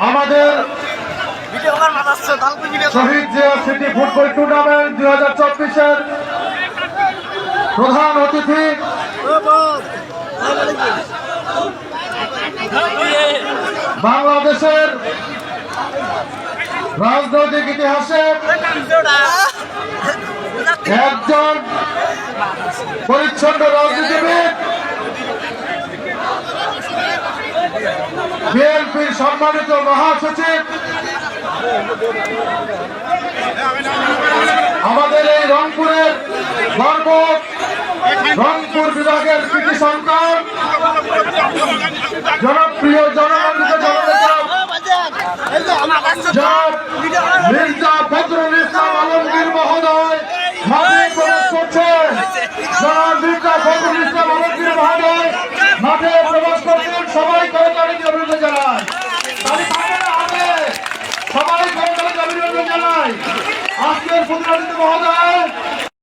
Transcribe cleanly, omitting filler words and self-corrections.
আমাদের শহীদ Zia city football tournament 2024-এর প্রধান অতিথি বাংলাদেশের রাজনৈতিক ইতিহাসে একজন পরিচ্ছন্ন রাজনীতিবিদ, বিএনপির সম্মানিত মহাসচিব, আমাদের এই রংপুরের গর্ব, রংপুর বিভাগের কৃতি সন্তান, জনপ্রিয় জননন্দিত জননেতা মির্জা ফখরুল ইসলাম আলমগীর মহোদয় মাঠে প্রবেশ করছেন। মির্জা ফখরুল ইসলাম আলমগীর মহোদয় মাঠে প্রবেশ করছেন। সবাই করতালি দিয়ে অভিনন্দন জানায়। সবাই করতালি দিয়ে অভিনন্দন জানায়। আজকের প্রতিনিধি মহোদয়